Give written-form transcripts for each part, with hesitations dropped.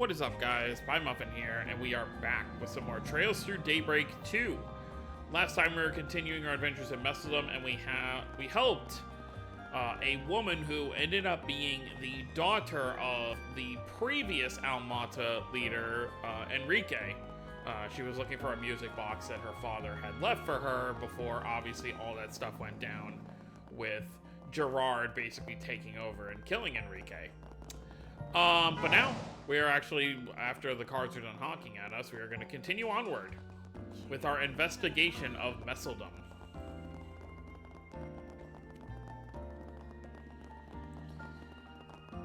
What is up, guys? Muffin here, and we are back with some more Trails Through Daybreak 2. Last time we were continuing our adventures in Messeldom, and we helped a woman who ended up being the daughter of the previous Almata leader, Enrique. She was looking for a music box that her father had left for her before, obviously, all that stuff went down with Gerard basically taking over and killing Enrique. But now, we are actually, after the cards are done honking at us, we are going to continue onward with our investigation of Messeldom.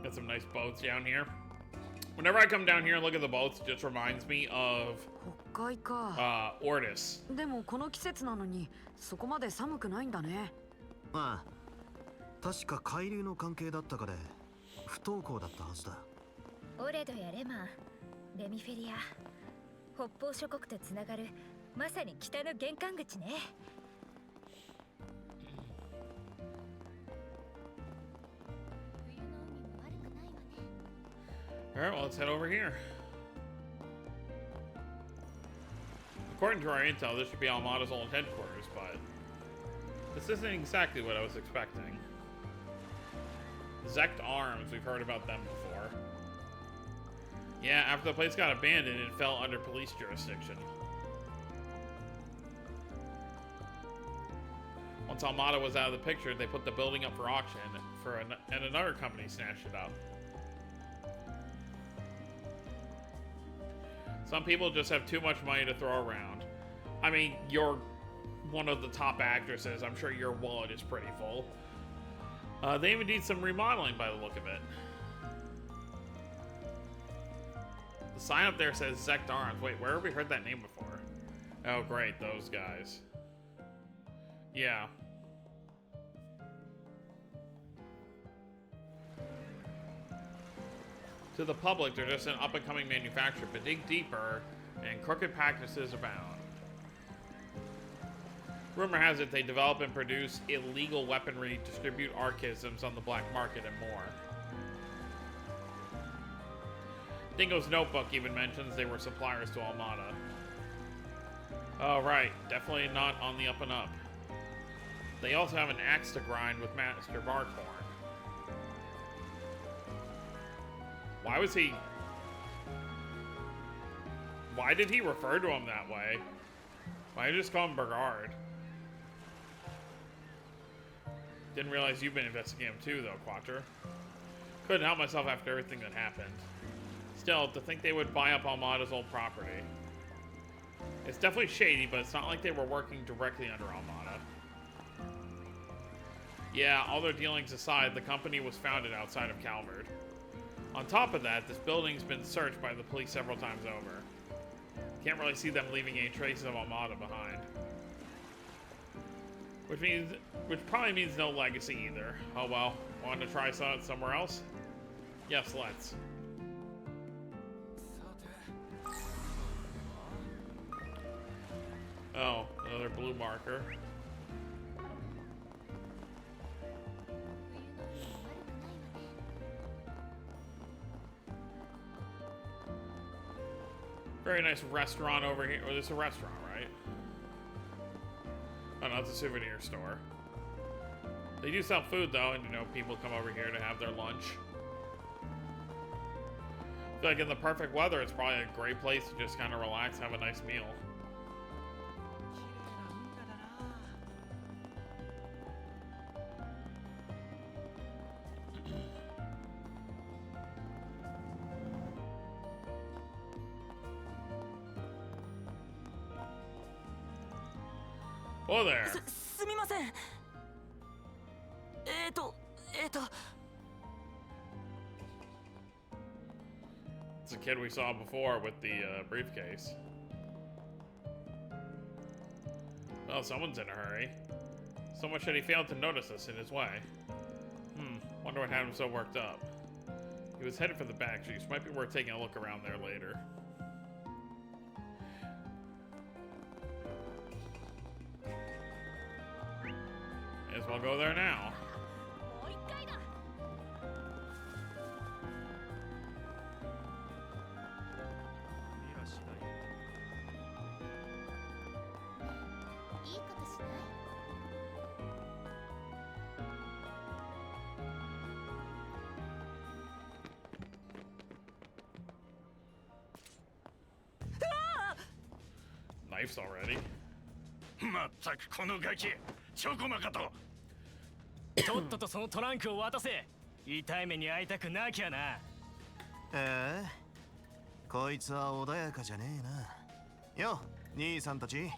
Got some nice boats down here. Whenever I come down here and look at the boats, it just reminds me of Ortis. でもこの季節なのにそこまで寒くないんだね。ああ、確か海流の関係だったかで不登校だったはずだ。オレドやレマン、レミフェリア、北方諸国とつながるまさに北の玄関口ね。Alright, well, let's head over here. According to our intel, this should be Almada's old headquarters, but this isn't exactly what I was expecting. Zect Arms, we've heard about them before. Yeah, after the place got abandoned, it fell under police jurisdiction. Once Almada was out of the picture, they put the building up for auction, and another company snatched it up. Some people just have too much money to throw around. I mean, you're one of the top actresses. I'm sure your wallet is pretty full. They even need some remodeling by the look of it. The sign up there says Zect Arms. Wait, where have we heard that name before? Oh, great, those guys. Yeah. To the public, they're just an up-and-coming manufacturer, but dig deeper, and crooked practices abound. Rumor has it they develop and produce illegal weaponry, distribute archaisms on the black market, and more. Dingo's notebook even mentions they were suppliers to Almada. Oh, right. Definitely not on the up and up. They also have an axe to grind with Master Barkhorn. Why was he... Why did he refer to him that way? Why did he just call him Bergard? Didn't realize you've been investigating him too, though, Quattro. Couldn't help myself after everything that happened. Still, to think they would buy up Almada's old property. It's definitely shady, but it's not like they were working directly under Almada. Yeah, all their dealings aside, the company was founded outside of Calvard. On top of that, this building's been searched by the police several times over. Can't really see them leaving any traces of Almada behind. Which probably means no legacy either. Oh well, want to try somewhere else? Yes, let's. Oh, another blue marker. Very nice restaurant over here. Oh, there's a restaurant, right? Oh, no, it's a souvenir store. They do sell food, though, and, you know, people come over here to have their lunch. I feel like in the perfect weather, it's probably a great place to just kind of relax, have a nice meal. Hello there. すみません。It's a kid we saw before with the briefcase. Well, someone's in a hurry. So much that he failed to notice us in his way. Wonder what had him so worked up. He was headed for the back streets. Might be worth taking a look around there later. May as well go there now. knives already. まったくこのガキチョコマかと。とっととそのトランクを渡せ。痛い目に遭いたくなきゃな。こいつは穏やかじゃねえな。よ、兄さんたち。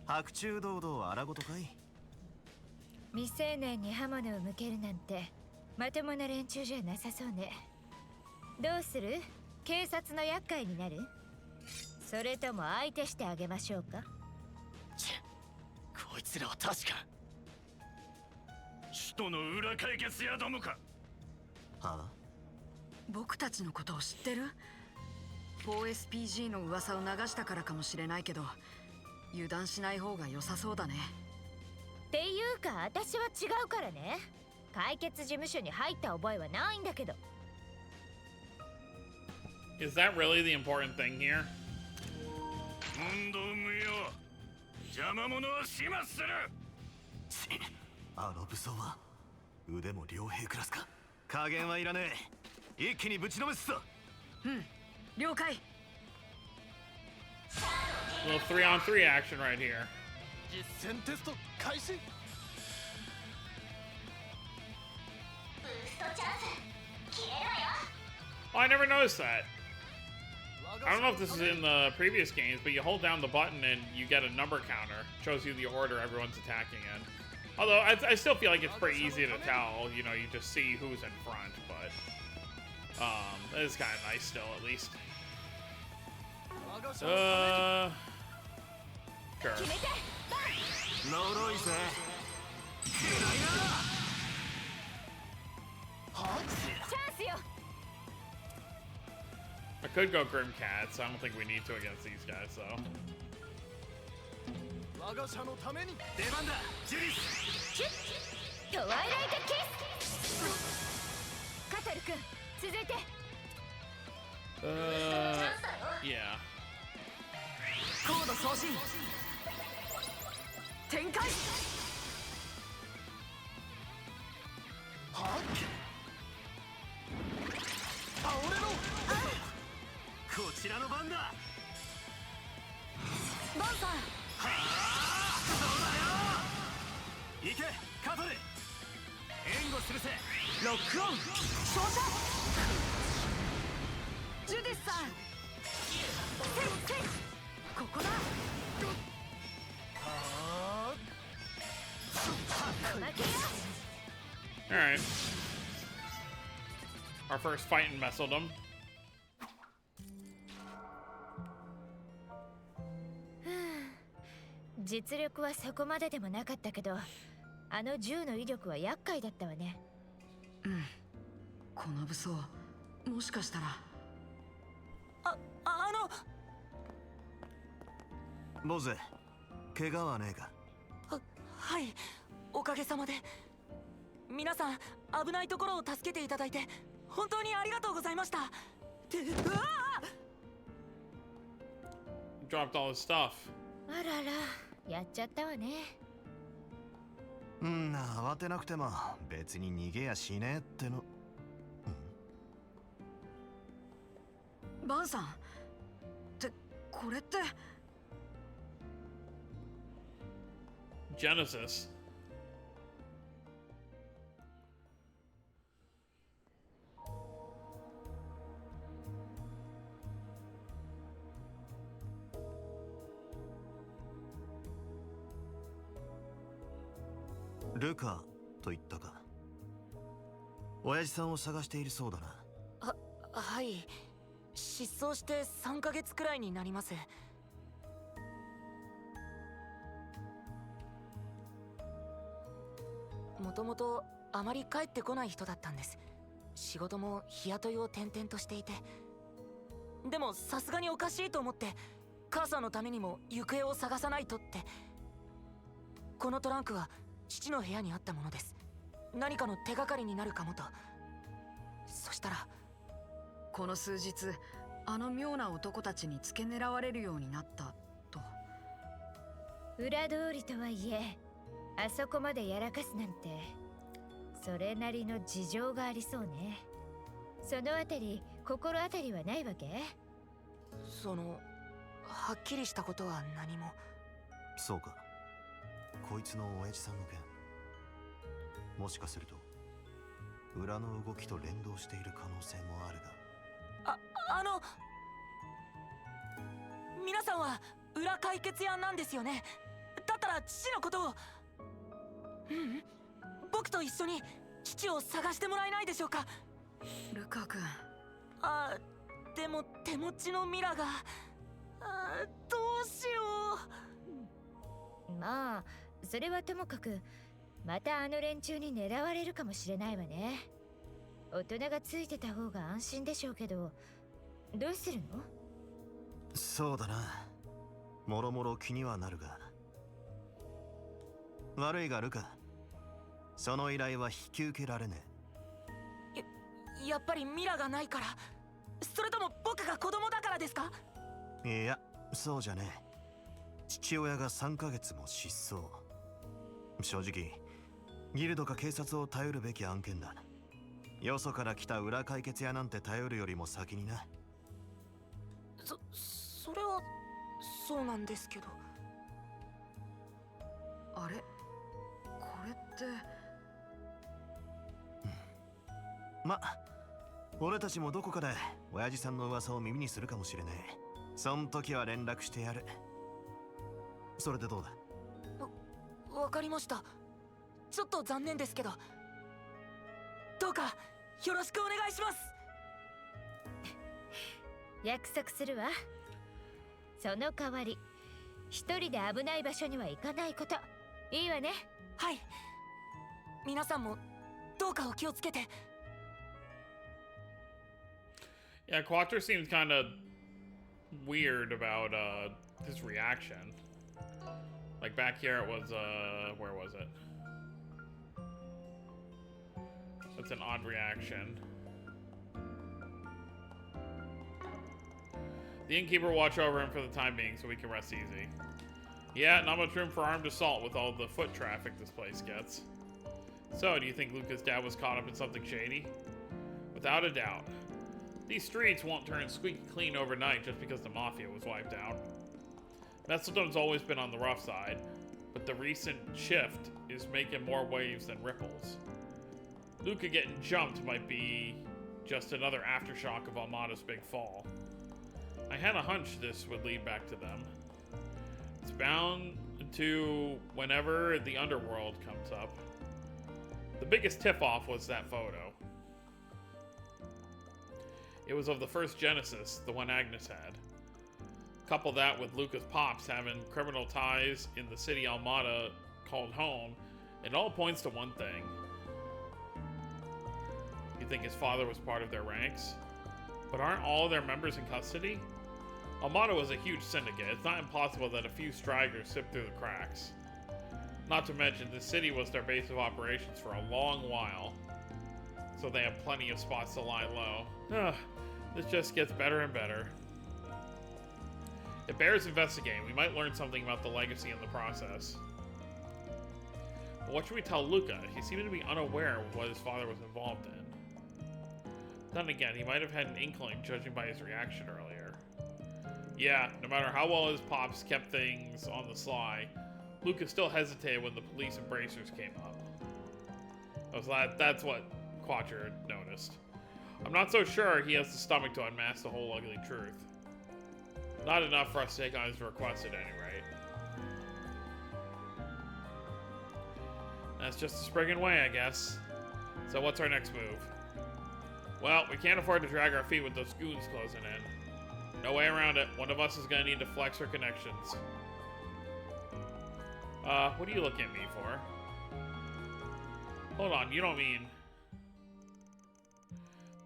白昼堂々荒ごとかい。未成年に刃物を向けるなんてまともな連中じゃなさそうね。どうする？警察の厄介になる？それとも相手してあげましょうか？こいつらは確か首都の裏解決屋どもか。はあ、僕たちのことを知ってる？ 4SPG の噂を流したからかもしれないけど、油断しない方が良さそうだね。っていうか私は違うからね。解決事務所に入った覚えはないんだけど。 Is that really the important thing here? 問答無用。邪魔者は始末する。あの武装は腕も両兵クラスか。加減はいらねえ。一気にぶちのめすぞ。了解。 Little 3-on-3 action right here. 実践テスト開始。Oh, I never noticed that. I don't know if this is in the previous games, but you hold down the button and you get a number counter. Shows you the order everyone's attacking in. Although, I still feel like it's pretty easy to tell. You know, you just see who's in front, but... it's kind of nice still, at least. Sure. 呪いぜ。 I could go Grim Cats. I don't think we need to against these guys, though. 我が社のために出番だ。ジュリス。トワイライトキス。カタル君、続いて。Yeah. コード送信。展開。こちらの番だ。バンさん。行け、カトル。援護するせ。ロックオン。照射。ジュディスさん。せい。ここだ。Alright. Our first fight in Messeldom. 実力はそこまででもなかったけど、あの銃の威力は厄介だったわね。この武装、もしかしたら。ボゼ、怪我はねえか。はい、おかげさまで。皆さん危ないところを助けていただいて本当にありがとうございました。うわDropped all his stuff. あらら、やっちゃったわね。慌てなくても別に逃げやしねえっての。バンさんってこれって。Genesis. ルカと言ったか。親父さんを探しているそうだな。はい、失踪して3ヶ月くらいになります。もともとあまり帰ってこない人だったんです。仕事も日雇いを転々としていて。でもさすがにおかしいと思って、母さんのためにも行方を探さないとって。このトランクは父の部屋にあったものです。何かの手がかりになるかもと。そしたらこの数日あの妙な男たちに付け狙われるようになったと。裏通りとはいえ、あそこまでやらかすなんてそれなりの事情がありそうね。そのあたり心当たりはないわけ？はっきりしたことは何も。そうか。こいつの親父さんの件、もしかすると裏の動きと連動している可能性もあるが。あの皆さんは裏解決屋なんですよね。だったら父のことを。僕と一緒に父を探してもらえないでしょうか。ルカ君。でも手持ちのミラが。どうしよまあそれはともかく、またあの連中に狙われるかもしれないわね。大人がついてた方が安心でしょうけど、どうするの？そうだな。もろもろ気にはなるが。悪いがルカ、その依頼は引き受けられねう。やっぱりミラがないから？それとも僕が子供だからですか？え。いや、そうじゃねえ。父親が3ヶ月も失踪。正直ギルドか警察を頼るべき案件だ。よそから来た裏解決屋なんて頼るよりも先にな。それはそうなんですけど。あれ、これって。ま、俺たちもどこかで親父さんの噂を耳にするかもしれねえ。そん時は連絡してやる。それでどうだ？わかりました。ちょっと残念ですけど、どうかよろしくお願いします。約束するわ。その代わり一人で危ない場所には行かないこと。いいわね。はい。皆さんもどうかお気をつけて。Yeah, Quattro seems kind of weird about his reaction. Like back here, it was where was it? That's an odd reaction. The innkeeper will watch over him for the time being so we can rest easy. Yeah, not much room for armed assault with all the foot traffic this place gets. So, do you think Luca's dad was caught up in something shady? Without a doubt. These streets won't turn squeaky clean overnight just because the Mafia was wiped out. Mestleton's always been on the rough side, but the recent shift is making more waves than ripples. Luca getting jumped might be just another aftershock of Almada's big fall. I had a hunch this would lead back to them. It's bound to whenever the underworld comes up. The biggest tip-off was that photo. It was of the first Genesis, the one Agnes had. Couple that with Luca's pops having criminal ties in the city Almada called home, it all points to one thing. You think his father was part of their ranks? But aren't all their members in custody? Almada was a huge syndicate. It's not impossible that a few stragglers slip through the cracks. Not to mention, the city was their base of operations for a long while, so they have plenty of spots to lie low. This just gets better and better. It bears investigating. We might learn something about the legacy in the process. But what should we tell Luca? He seemed to be unaware of what his father was involved in. Then again, he might have had an inkling, judging by his reaction earlier. Yeah, no matter how well his pops kept things on the sly, Luca still hesitated when the police and bracers came up. That's what Quattro noticed. I'm not so sure he has the stomach to unmask the whole ugly truth. Not enough for us to take on his request at any rate. That's just a springing way, I guess. So what's our next move? Well, we can't afford to drag our feet with those goons closing in. No way around it. One of us is gonna need to flex her connections. What are you looking at me for? Hold on, you don't mean...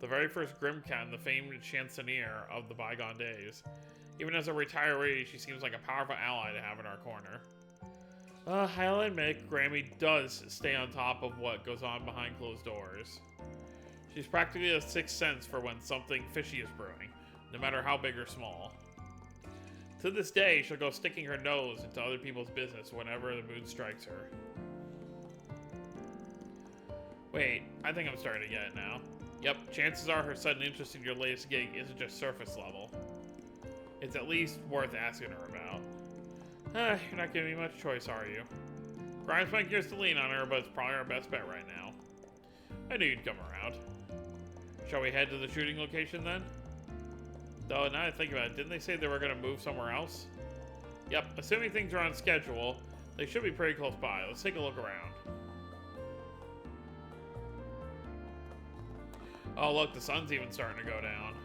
The very first Grimcat, the famed chansonnier of the bygone days. Even as a retiree, she seems like a powerful ally to have in our corner. I'll admit, Grammy does stay on top of what goes on behind closed doors. She's practically a sixth sense for when something fishy is brewing, no matter how big or small. To this day, she'll go sticking her nose into other people's business whenever the mood strikes her. Wait, I think I'm starting to get it now. Yep, chances are her sudden interest in your latest gig isn't just surface level. It's at least worth asking her about. You're not giving me much choice, are you? Grimes might get us to lean on her, but it's probably our best bet right now. I knew you'd come around. Shall we head to the shooting location then? Though, now that I think about it, didn't they say they were going to move somewhere else? Yep, assuming things are on schedule, they should be pretty close by. Let's take a look around. Oh, look, the sun's even starting to go down.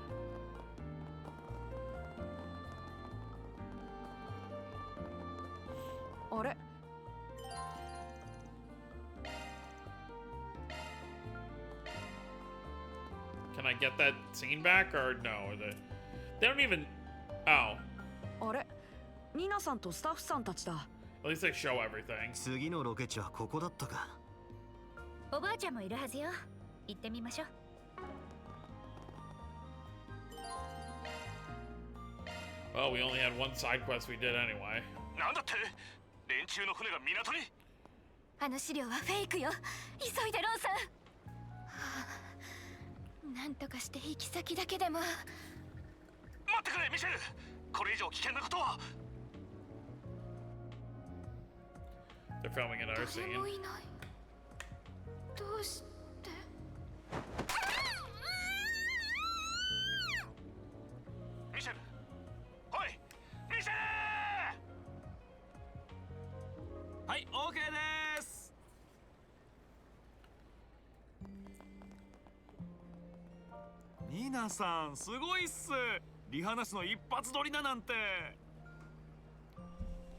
Can I get that scene back, or no? They don't even... Oh. あれニナさんとスタッフさんたちだ。 At least they show everything. 次のロケ地はここだったか。おばあちゃんもいるはずよ。行ってみましょう。Well, we only had one side quest we did anyway. なんだって連中の船が港に。あの資料はフェイクよ。急いでロンさん。はあ、なんとかして行き先だけでも。待ってくれミシェル。これ以上危険なことは。 They're filming another 誰 scene. もいない。どうして？ ミシェル。おいミシェル。はい、オーケーです。ニナさん、すごいっす。リハなしの一発撮りだなんて。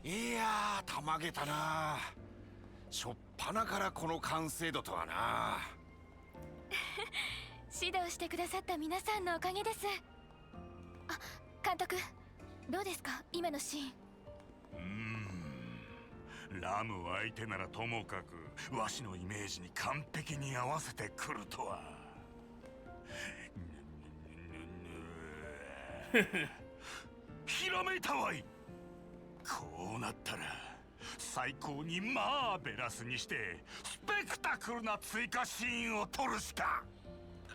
いやー、たまげたな。しょっぱなからこの完成度とはな。指導してくださった皆さんのおかげです。あ、監督、どうですか今のシーン。ラム相手ならともかくわしのイメージに完璧に合わせてくるとは。ひらめいたわい。こうなったら最高にマーベラスにしてスペクタクルな追加シーンを撮るしか。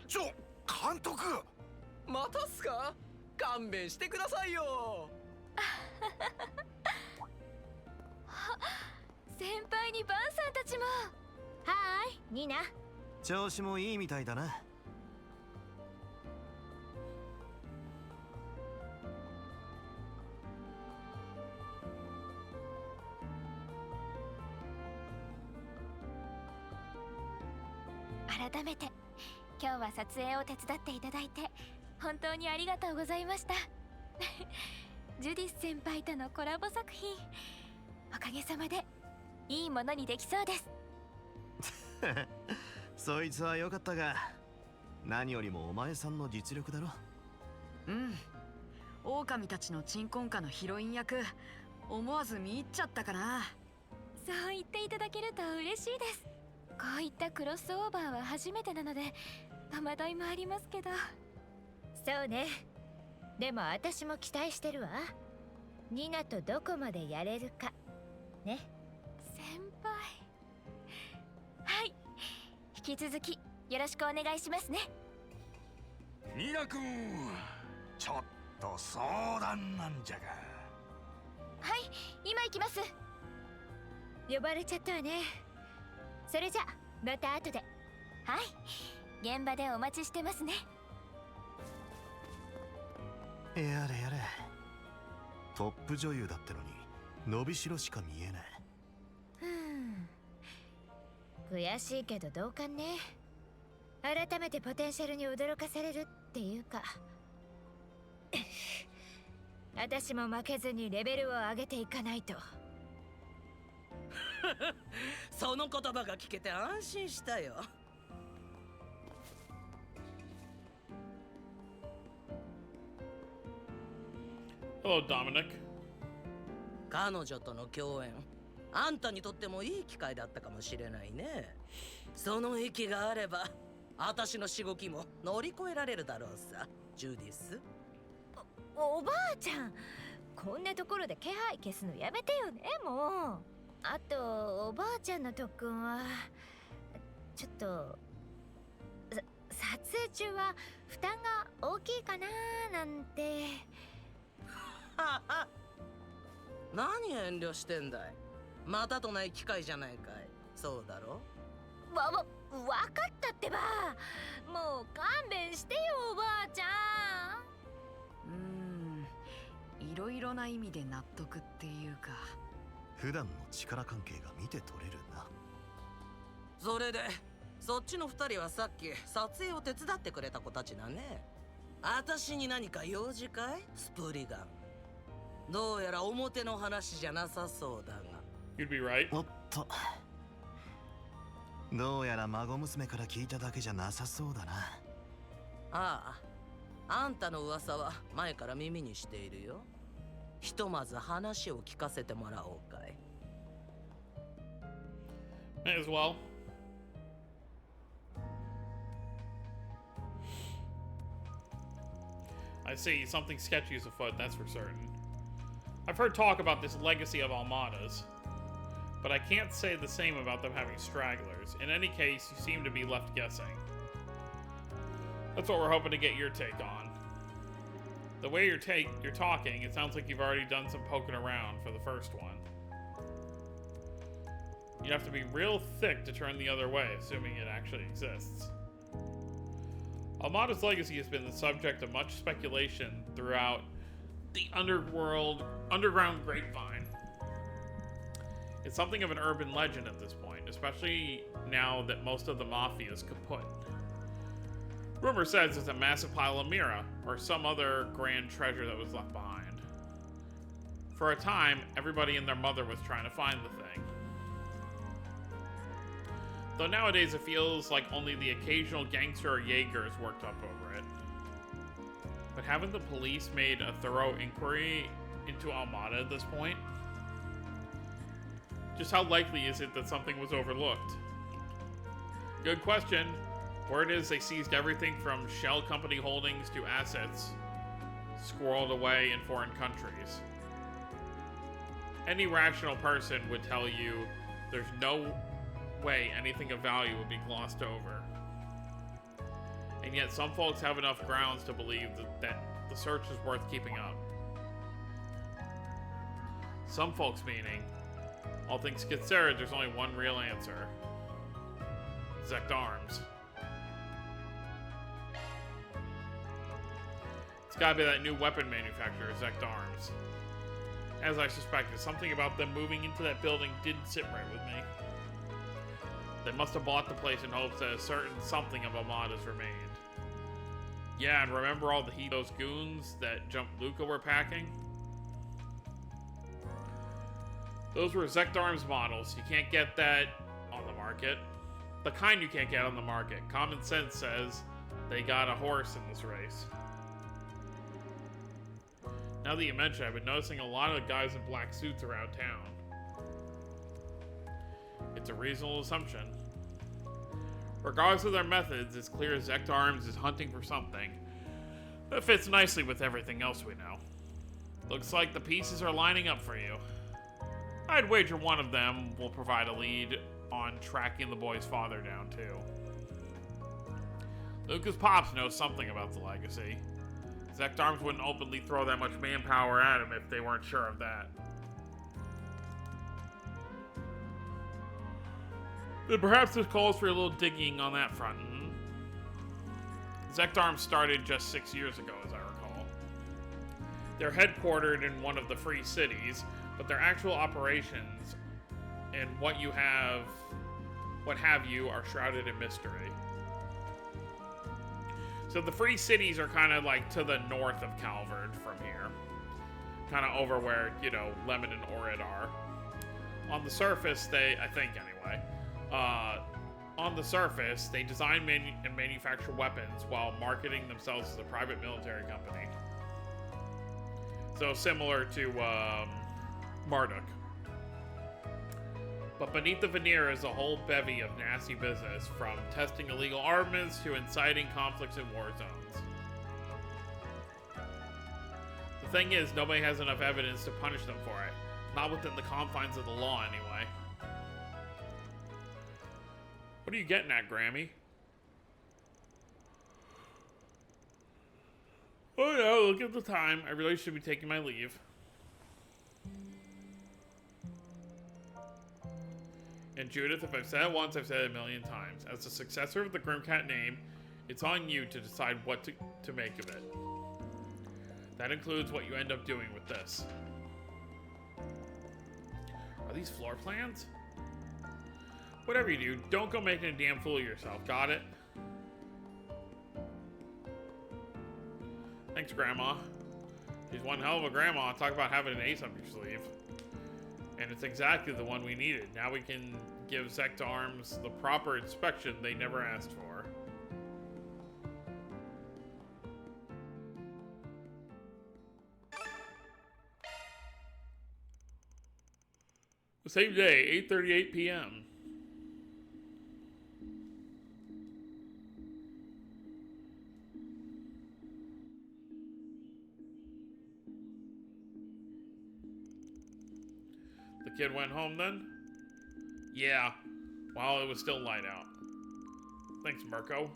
監督。またっすか？勘弁してくださいよ。先輩にバンさんたちも。はーい、ニナ。調子もいいみたいだな。改めて今日は撮影を手伝っていただいて本当にありがとうございました。ジュディス先輩とのコラボ作品、おかげさまでいいものにできそうです。そいつは良かったが、何よりもお前さんの実力だろ。うん。狼たちの鎮魂歌のヒロイン役、思わず見入っちゃったかな。そう言っていただけると嬉しいです。こういったクロスオーバーは初めてなので戸惑いもありますけど。そうね。でも私も期待してるわ。ニナとどこまでやれるかね。先輩。はい、引き続きよろしくお願いしますね。ニナ君、ちょっと相談なんじゃが。はい、今行きます。呼ばれちゃったわね。それじゃまた後で。はい、現場でお待ちしてますね。やれやれ。トップ女優だってのに伸びしろしか見えない。悔しいけど同感ね。改めてポテンシャルに驚かされるっていうか。私も負けずにレベルを上げていかないと。その言葉が聞けて安心したよ。Hello, Dominic. 彼女との共演、あんたにとってもいい機会だったかもしれないね。その息があれば私のしごきも乗り越えられるだろうさ、ジュディス。おばあちゃん、こんなところで気配消すのやめてよね、もう。あとおばあちゃんの特訓はちょっと撮影中は負担が大きいかなーなんて。何遠慮してんだい。またとない機会じゃないかい。そうだろ。わかったってば。もう勘弁してよおばあちゃん。いろいろな意味で納得っていうか。普段の力関係が見て取れるな。それでそっちの二人はさっき撮影を手伝ってくれた子たちだね。私に何か用事かい、スプリガン。どうやら表の話じゃなさそうだが。 You'd be right. おっと、どうやら孫娘から聞いただけじゃなさそうだな。ああ、あんたの噂は前から耳にしているよ。ひとまず話を聞かせてもらおうかい。 May as well. I see, something sketchy is afoot, that's for certain. I've heard talk about this legacy of Almada's, but I can't say the same about them having stragglers. In any case, you seem to be left guessing. That's what we're hoping to get your take on. The way you're talking, it sounds like you've already done some poking around for the first one. You'd have to be real thick to turn the other way, assuming it actually exists. Almada's legacy has been the subject of much speculation throughout the underground grapevine. It's something of an urban legend at this point, especially now that most of the mafia is kaput. Rumor says it's a massive pile of Mira, or some other grand treasure that was left behind. For a time, everybody and their mother was trying to find the thing. Though nowadays it feels like only the occasional gangster or Jaeger is worked up over it. But haven't the police made a thorough inquiry into Almada at this point? Just how likely is it that something was overlooked? Good question. Word is they seized everything from shell company holdings to assets squirreled away in foreign countries. Any rational person would tell you there's no way anything of value would be glossed over. And yet some folks have enough grounds to believe that the search is worth keeping up. Some folks meaning, all things considered, there's only one real answer. Zekdarms. It's gotta be that new weapon manufacturer, Zekdarms. As I suspected, something about them moving into that building didn't sit right with me. They must have bought the place in hopes that a certain something of Almada's remained. Yeah, and remember all those goons that Jump Luca were packing? Those were Zekdarms models. You can't get that on the market. The kind you can't get on the market. Common sense says they got a horse in this race. Now that you mention it, I've been noticing a lot of guys in black suits around town. It's a reasonable assumption. Regardless of their methods, it's clear Zekdarms is hunting for something that fits nicely with everything else we know. Looks like the pieces are lining up for you. I'd wager one of them will provide a lead on tracking the boy's father down too. Luca's pops knows something about the legacy. Zekdarms wouldn't openly throw that much manpower at him if they weren't sure of that. Then perhaps this calls for a little digging on that front. Zekdarms started just 6 years ago, as I recall. They're headquartered in one of the free cities, but their actual operations and what have you, are shrouded in mystery. So the free cities are kind of like to the north of Calvard from here. Kind of over where, you know, Lemon and Orid are. On the surface, I think anyway, on the surface, they design and manufacture weapons while marketing themselves as a private military company. So similar to Marduk. But beneath the veneer is a whole bevy of nasty business, from testing illegal armaments to inciting conflicts in war zones. The thing is, nobody has enough evidence to punish them for it. Not within the confines of the law, anyway. What are you getting at, Grammy? Oh no, look at the time. I really should be taking my leave. And Judith, if I've said it once, I've said it a million times. As the successor of the Grimcat name, it's on you to decide what to make of it. That includes what you end up doing with this. Are these floor plans? Whatever you do, don't go making a damn fool of yourself. Got it? Thanks, Grandma. She's one hell of a grandma. Talk about having an ace up your sleeve. And it's exactly the one we needed. Now we can give Secta Arms the proper inspection they never asked for. The same day, 8:38 p.m. The kid went home then? Yeah, while it was still light out. Thanks, Mirko.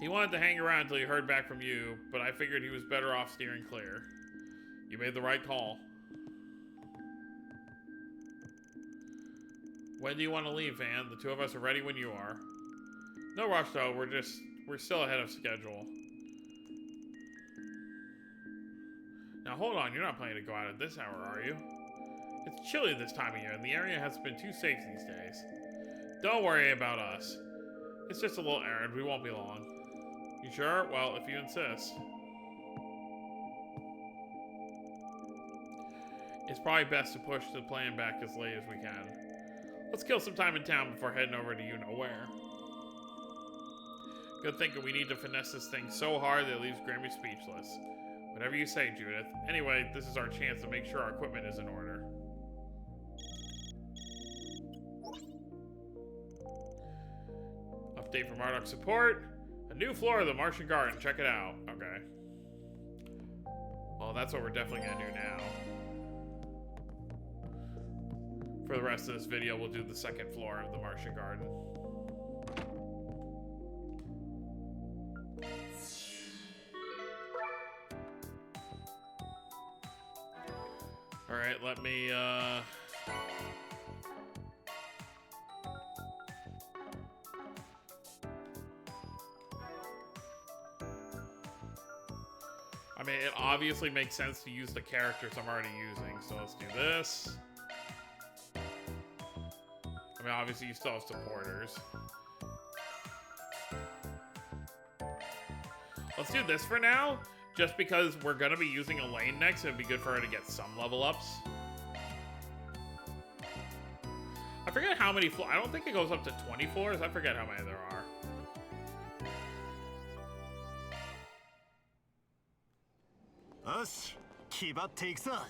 He wanted to hang around until he heard back from you, but I figured he was better off steering clear. You made the right call. When do you want to leave, Van? The two of us are ready when you are. No rush though, we're still ahead of schedule. Now hold on, you're not planning to go out at this hour, are you? It's chilly this time of year, and the area hasn't been too safe these days. Don't worry about us. It's just a little errand, we won't be long. You sure? Well, if you insist. It's probably best to push the plan back as late as we can. Let's kill some time in town before heading over to you-know-where. Good thinking. We need to finesse this thing so hard that it leaves Grammy speechless. Whatever you say, Judith. Anyway, this is our chance to make sure our equipment is in order. Update from Marduk support. A new floor of the Martian Garden. Check it out. Okay. Well, that's what we're definitely going to do now. For the rest of this video, we'll do the second floor of the Martian Garden. Alright, let me, I mean, it obviously makes sense to use the characters I'm already using, so let's do this. I mean, obviously you still have supporters. Let's do this for now, just because we're gonna be using Elaine next, it'd be good for her to get some level ups. I forget how many floors, I don't think it goes up to 20 floors, I forget how many there are. よし、気張っていくさ。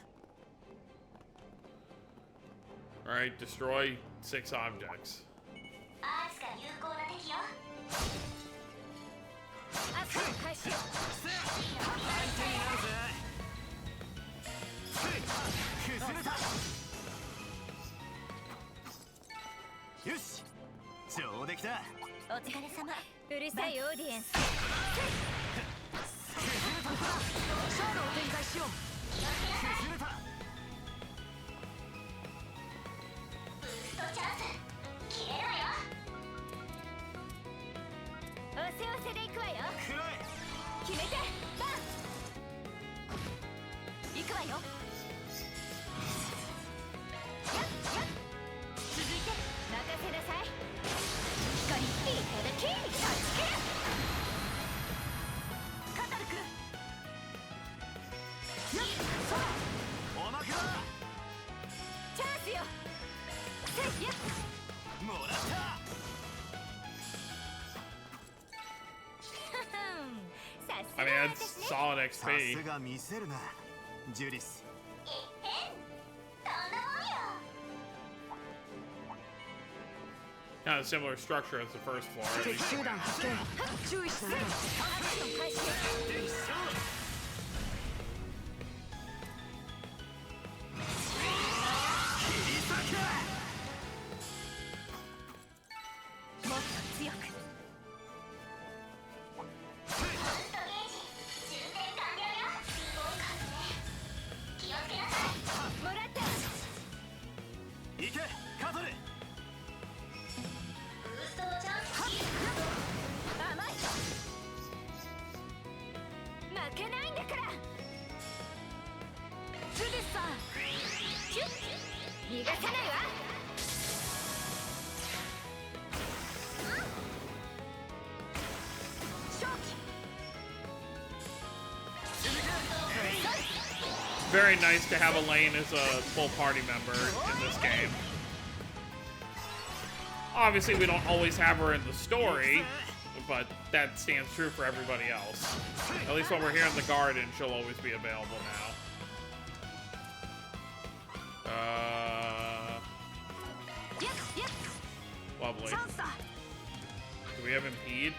Alright, destroy 6 objects. Yes! 上出来た。お疲れ様。うるさいオーディエンス。シャードを展開しよう。崩れた。おせおせで行くわよ。決めてバン。行くわよ。やっやっ。続いて任せなさい。光いただき断ち切る。カタルク。やっそう。おまけだ。チャンスよ。せいやっ。もらった。 I mean, that's solid XP. さすが見せるな、ジュリス。Kind of similar structure as the first floor. At 敵 least. 集団発見。注意しないと。アクション開始。もっと強く。もらった。行け、カトル。負けないんだから。ジュディスさん、キュッ、逃がさないわ。Very nice to have Elaine as a full party member in this game. Obviously, we don't always have her in the story, but that stands true for everybody else. At least when we're here in the garden, she'll always be available now. Lovely. Do we have impede?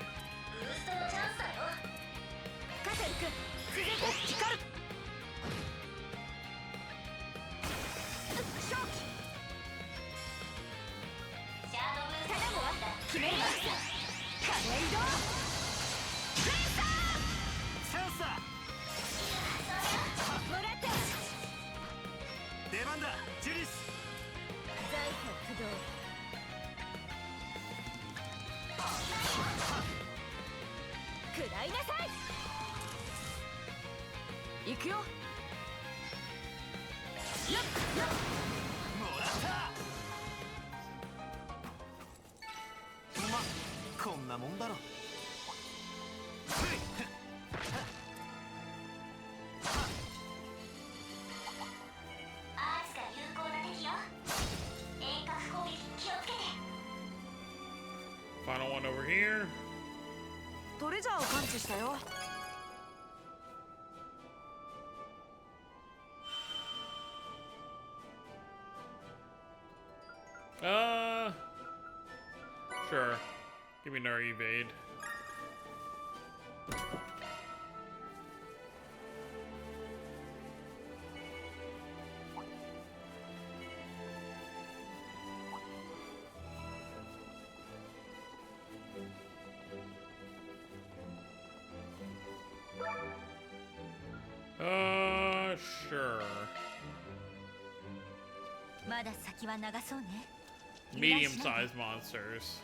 Final one over here. トレジャーを感知したよ。Sure. Give me another evade. Sure. Medium-sized monsters.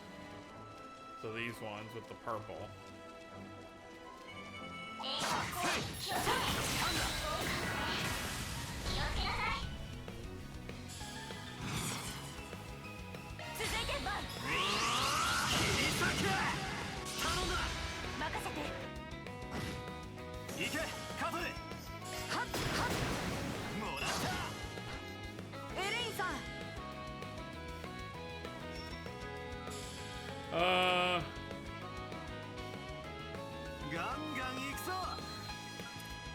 So these ones with the purple.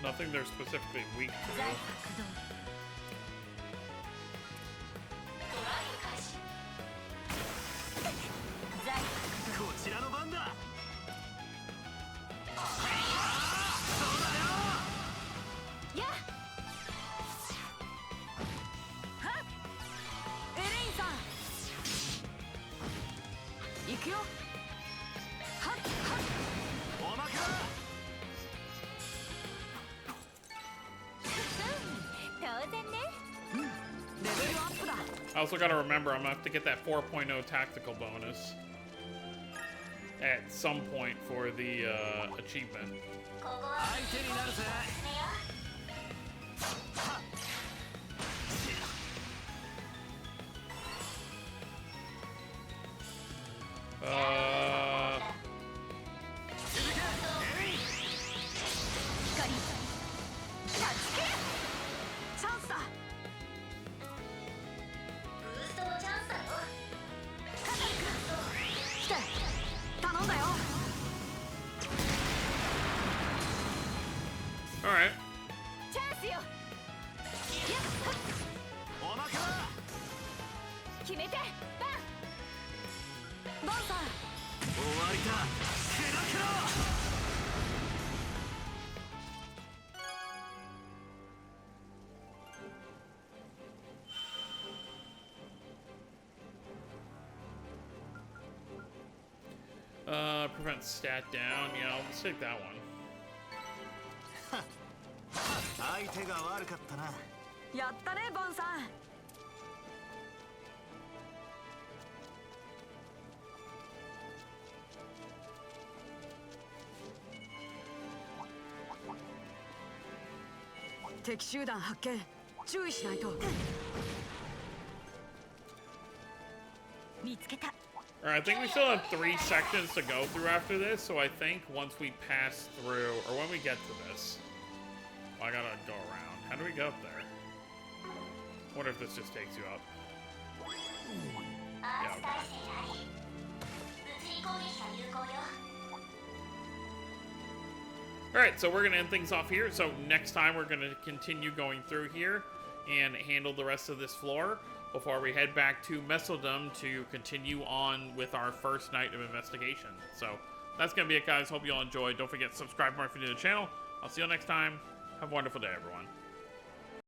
Nothing they're specifically weak to. I also gotta remember I'm gonna have to get that 4.0 tactical bonus at some point for the achievement. Alright. Prevent stat down. Yeah, let's take that one. 相手が悪かったな。やったね、ボンさん。敵集団発見。注意しないと。見つけた。 Alright, I think we still have 3 sections to go through after this, so I think once we pass through, or when we get to this, I gotta go around. How do we go up there? I wonder if this just takes you up. Yeah, okay. Alright, so we're gonna end things off here. So next time we're gonna continue going through here and handle the rest of this floor before we head back to Messeldom to continue on with our first night of investigation. So that's gonna be it, guys. Hope you all enjoyed. Don't forget to subscribe if you're new to the channel. I'll see you next time. Have a wonderful day, everyone.